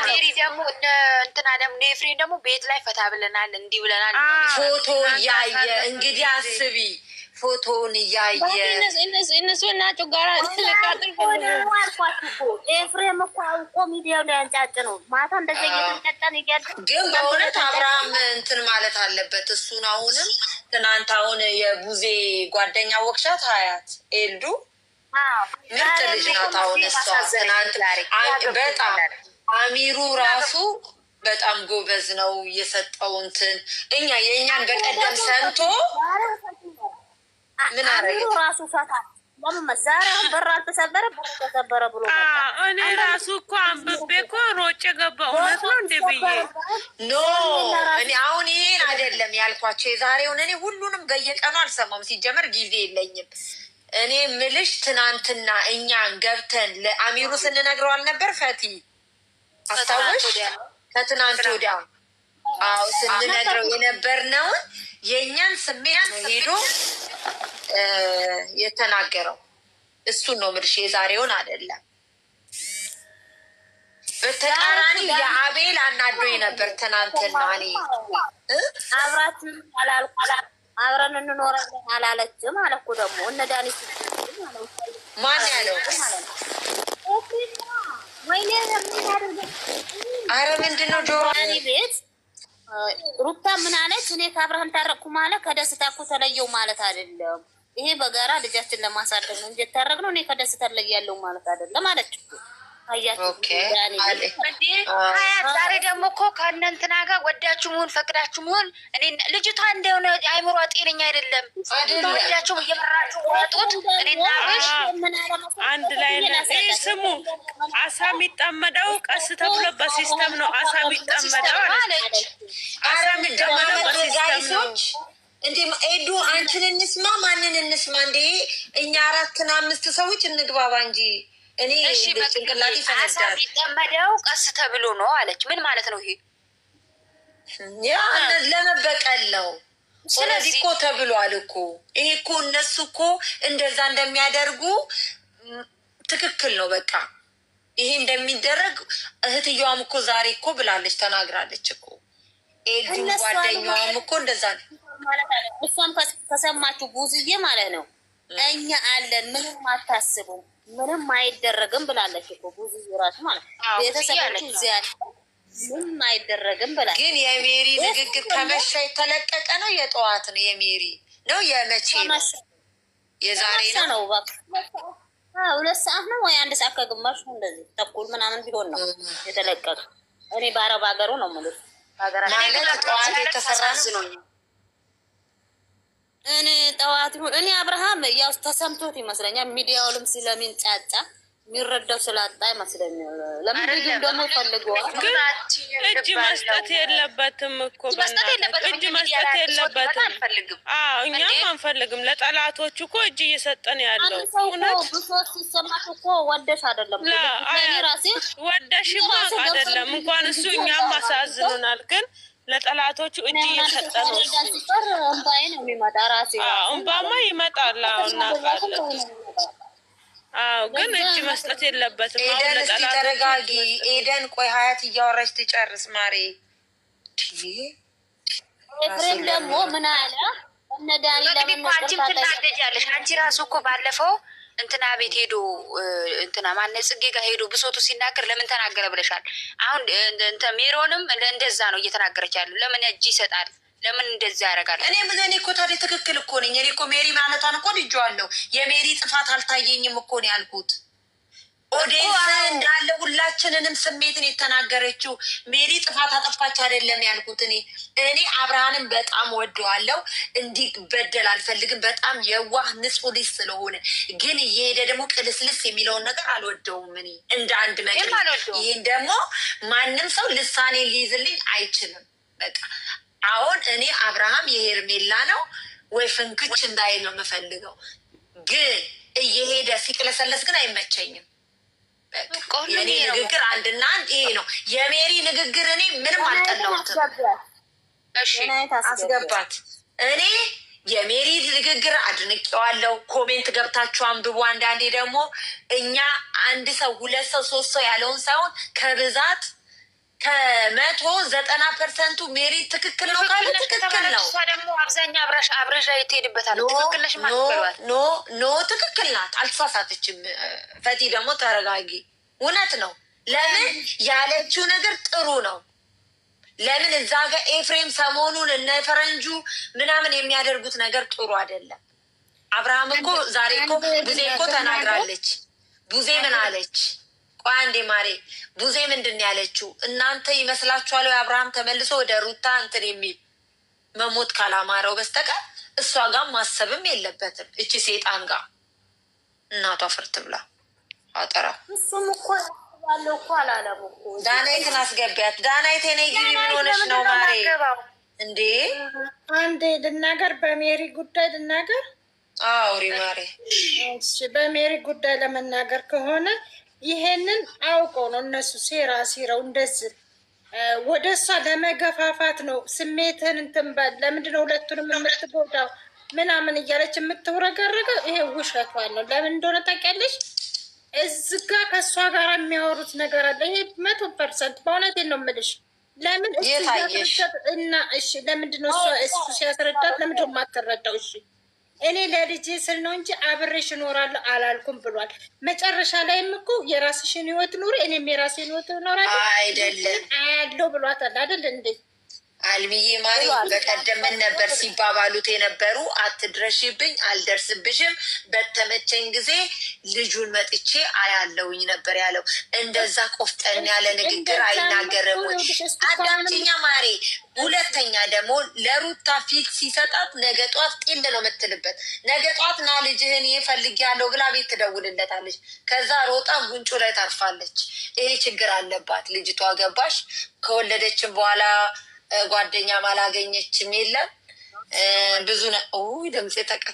ሜሪ ደግሞ እንትና ደግሞ ኤፍሬም ደግሞ ቤት ላይ ፈታ ብለናል፣ እንዲህ ብለናል። ፎቶ እያየ እንግዲህ አስቢ፣ ፎቶውን እያየ እነሱ ናቸው ጋራ ልቃጥል ኤፍሬም እኮ አውቆ ሚዲያው ላይ አንጫጭ ነው። ማታ እንደዚህ እየተንቀጠን እያለ ግን በእውነት አብርሃም እንትን ማለት አለበት። እሱን አሁንም ትናንት አሁን የቡዜ ጓደኛ ወቅሻት ሀያት ኤልዱ ምርጥ ልጅ ናት። አሁን እሷ ትናንት በጣም አሚሩ ራሱ በጣም ጎበዝ ነው የሰጠው እንትን የእኛን በቀደም ሰምቶ ምን አረገ ራሱ ፈታ ለምን መዛሪያውን በር አልተሰበረ በር ተሰበረ ብሎ እኔ ራሱ እኮ አንብቤ እኮ ሮጬ ገባ። እውነት ነው እንደ ብዬ ኖ እኔ አሁን ይሄን አይደለም ያልኳቸው የዛሬውን እኔ ሁሉንም በየቀኑ አልሰማም። ሲጀመር ጊዜ የለኝም። እኔ ምልሽ ትናንትና እኛን ገብተን ለአሚሩ ስንነግረው አልነበር? ፈቲ አስታውሽ? ከትናንት ወዲያ አዎ ስንነግረው የነበርነውን የእኛን ስሜት ነው ሄዶ የተናገረው። እሱን ነው ምልሽ የዛሬውን አይደለም። በተቃራኒ የአቤል አናዶኝ ነበር ትናንትና። እኔ አብራችን አላልኩላ አብረን እንኖራለን አላለችም አለ እኮ ደግሞ እነ ዳኒ ማን ያለው? ወይኔ አረ ምንድን ነው ጆሮ ቤት ሩታ ምን አለች? እኔ ከአብርሃም ታረቅኩ ማለት ከደስታ እኮ ተለየው ማለት አይደለም። ይሄ በጋራ ልጃችን ለማሳደግ ነው እንጂ ታረቅነው እኔ ከደስታ ተለያለው ማለት አይደለም አለች እኮ። ዛሬ ደግሞ እኮ ከእነንትና ጋር ወዳችሁ መሆን ፈቅዳችሁ መሆን እኔ ልጅቷ እንደሆነ አይምሯ ጤነኛ አይደለም። ወዳችሁ እየመራችሁ ወጡት እኔና አንድ ላይ ስሙ። አሳ የሚጠመደው ቀስ ተብሎ በሲስተም ነው። አሳ የሚጠመደው አለች። አሳ የሚጠመደው በሲስተም ነው። እንዴ ኤዱ አንቺን እንስማ ማንን እንስማ? እንዴ እኛ 4 5 ሰዎች እንግባባ እንጂ እኔ ጭንቅላቴ አሳ የሚጠመደው ቀስ ተብሎ ነው አለች። ምን ማለት ነው ይሄ? ያ ለመበቀል ነው። ስለዚህ እኮ ተብሏል እኮ ይሄ እኮ እነሱ እኮ እንደዛ እንደሚያደርጉ ትክክል ነው። በቃ ይሄ እንደሚደረግ እህትየዋም እኮ ዛሬ እኮ ብላለች፣ ተናግራለች እኮ ኤዱ ጓደኛዋም እኮ እንደዛ ነው ማለት አለ። እሷም ከሰማችሁ ጉዝዬ ማለት ነው እኛ አለን ምንም አታስቡም ምንም አይደረግም ብላለች እኮ ብዙ ራሱ ማለት ቤተሰቦቹ እዚያ ምንም አይደረግም ብላለች። ግን የሜሪ ንግግር ከመሻ የተለቀቀ ነው የጠዋት ነው የሜሪ ነው የመቼ ነው? የዛሬ ነው በቃ 2 ሰዓት ነው ወይ 1 ሰዓት ከግማሽ ነው እንደዚህ ተኩል ምናምን ቢሆን ነው የተለቀቀ። እኔ በአረብ ሀገሩ ነው ማለት ማለት ጠዋት የተሰራ ነው። እኔ ጠዋት እኔ አብርሃም ያው ተሰምቶት ይመስለኛል ሚዲያውንም ስለሚንጫጫ የሚረዳው ስላጣ ይመስለኛል። ለምን ደግሞ ፈልገዋል። ግን እጅ መስጠት የለበትም እኮ እጅ መስጠት የለበትም። እኛም አንፈልግም። ለጠላቶቹ እኮ እጅ እየሰጠን ያለው እውነት ብሶት ሲሰማት እኮ ወደሽ አይደለም ራሴ ወደሽማ አይደለም እንኳን እሱ እኛም አሳዝኑናል። ግን ለጠላቶቹ እጅ እየሰጠ ነው። እንባዬ ነው የሚመጣ ራሴ እንባማ ይመጣል። እናውቃለን። ግን እጅ መስጠት የለበትም። ኤደን እስኪ ተረጋጊ። ኤደን ቆይ ሀያት እያወራች ትጨርስ ማሬ። ኤፍሬም ደግሞ ምን አለ? እነ ዳኒ ለምን አንቺም ትናደጃለሽ? አንቺ ራሱ እኮ ባለፈው እንትና ቤት ሄዶ እንትና ማነው ጽጌ ጋር ሄዶ ብሶቱ ሲናገር ለምን ተናገረ ብለሻል። አሁን ሜሮንም እንደዛ ነው እየተናገረች ያለ። ለምን እጅ ይሰጣል? ለምን እንደዛ ያደርጋል? እኔ እኮ ታዲያ ትክክል እኮ ነኝ። እኔ እኮ ሜሪ ማለቷን እኮ ልጄዋለሁ። የሜሪ ጥፋት አልታየኝም እኮ ነው ያልኩት። ኦዴንስ እንዳለ ሁላችንንም ስሜትን የተናገረችው ሜሪ ጥፋት አጠፋች አይደለም ያልኩት። እኔ አብርሃንን በጣም ወደዋለሁ። እንዲበደል አልፈልግም። በጣም የዋህ ንጹህ ልጅ ስለሆነ ግን እየሄደ ደግሞ ቅልስልስ የሚለውን ነገር አልወደውም። እኔ እንደ አንድ መቅር ይህን ደግሞ ማንም ሰው ልሳኔ ሊይዝልኝ አይችልም። በቃ አሁን እኔ አብርሃም የሄርሜላ ነው ወይ ፍንክች እንዳይል ነው የምፈልገው። ግን እየሄደ ሲቅለሰለስ ግን አይመቸኝም። የኔ ንግግር አንድና አንድ ይሄ ነው። የሜሪ ንግግር እኔ ምንም አልጠላሁትም። እሺ አስገባት። እኔ የሜሪ ንግግር አድንቄዋለሁ። ኮሜንት ገብታችሁ አንብቡ። አንዳንዴ ደግሞ እኛ አንድ ሰው 2 ሰው 3 ሰው ያለውን ሳይሆን ከብዛት 190% ሜሪ ትክክል ነው ካለ ትክክል ነው። ደግሞ አብዛኛው አብረሻ ትሄድበታል። ትክክል ነሽ ኖ ትክክል ናት፣ አልተሳሳተችም። ፈቲ ደግሞ ተረጋጊ። እውነት ነው። ለምን ያለችው ነገር ጥሩ ነው። ለምን እዛ ጋር ኤፍሬም ሰሞኑን እነ ፈረንጁ ምናምን የሚያደርጉት ነገር ጥሩ አይደለም። አብርሃም እኮ ዛሬ እኮ ቡዜ እኮ ተናግራለች። ቡዜ ምን አለች? ቆይ አንዴ ማሬ፣ ቡዜ ምንድን ያለችው? እናንተ ይመስላችኋል አብርሃም ተመልሶ ወደ ሩታ እንትን የሚል መሞት ካላማረው በስተቀር እሷ ጋር ማሰብም የለበትም። እቺ ሴጣን ጋር እናቷ ፍርት ብላ አጠራ። እሱም እኮ ያለው እኮ አላለም እኮ። ዳናይትን አስገቢያት። ዳናይት ኔ ግቢ። ምን ሆነች ነው ማሬ? እንዴ አንዴ ልናገር፣ በሜሪ ጉዳይ ልናገር። አውሪ ማሬ። እሺ በሜሪ ጉዳይ ለመናገር ከሆነ ይሄንን አውቀው ነው እነሱ ሴራ ሲረው እንደዚህ ወደ እሷ ለመገፋፋት ነው። ስሜትን እንትን በል ለምንድነው ሁለቱንም የምትጎዳው ምናምን እያለች የምትውረገረገው? ይሄ ውሸቷን ነው። ለምን እንደሆነ ታውቂያለሽ? እዚህ ጋ ከእሷ ጋር የሚያወሩት ነገር አለ። ይሄ 100% በእውነቴን ነው የምልሽ። ለምን እና እሺ፣ ለምንድነው እሱ ሲያስረዳት ለምንድነው የማትረዳው? እሺ እኔ ለልጄ ስል ነው እንጂ አብሬሽ እኖራለሁ አላልኩም ብሏል። መጨረሻ ላይም እኮ የራስሽን ህይወት ኑሪ፣ እኔም የራሴን ህይወት እኖራለሁ አይደለም አያለው ብሏታል። አይደል እንዴ አልሚዬ ማሪ? በቀደም ምን ነበር ሲባባሉት የነበሩ? አትድረሽብኝ፣ አልደርስብሽም፣ በተመቸኝ ጊዜ ልጁን መጥቼ አያለውኝ ነበር ያለው። እንደዛ ቆፍጠን ያለ ንግግር አይናገርም ወይ? አዳምጪኛ ማሪ። ሁለተኛ ደግሞ ለሩታ ፊት ሲሰጣት ነገ ጧት ጤል ነው የምትልበት። ነገ ጧት ና ልጅህን ይፈልግ ያለው ብላ ቤት ትደውልለታለች። ከዛ ሮጣ ጉንጩ ላይ ታርፋለች። ይሄ ችግር አለባት ልጅቷ። ገባሽ? ከወለደችም በኋላ ጓደኛም አላገኘችም። የለም ብዙ ነ ድምፅ ተቀ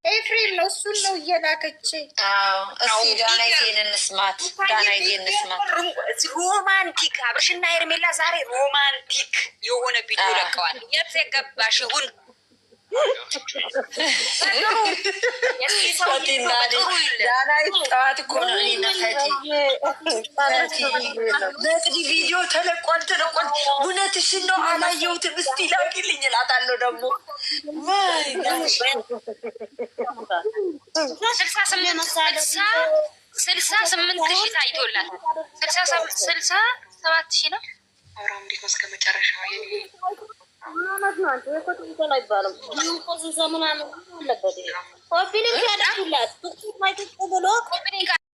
ኤፍሬም ነው እሱን ነው እየላከች። እስኪ ዳናይቴን እንስማት፣ ዳናይቴን እንስማት። ሮማንቲክ አብርሽና ሄርሜላ ዛሬ ሮማንቲክ የሆነ ቪዲዮ ለቀዋል። የት የገባሽ ይሁን ዳናይት ጠዋት እኮ ነው እኔና ፈቲ ቪዲዮ ተለቋል። እውነትሽን ነው አላየሁትም፣ እስቲ ላኪልኝ እላታለሁ። ደግሞ 68,000 ታይቶላል። 67,000 ነው። አብርሃም እንዴት ነው እስከ መጨረሻ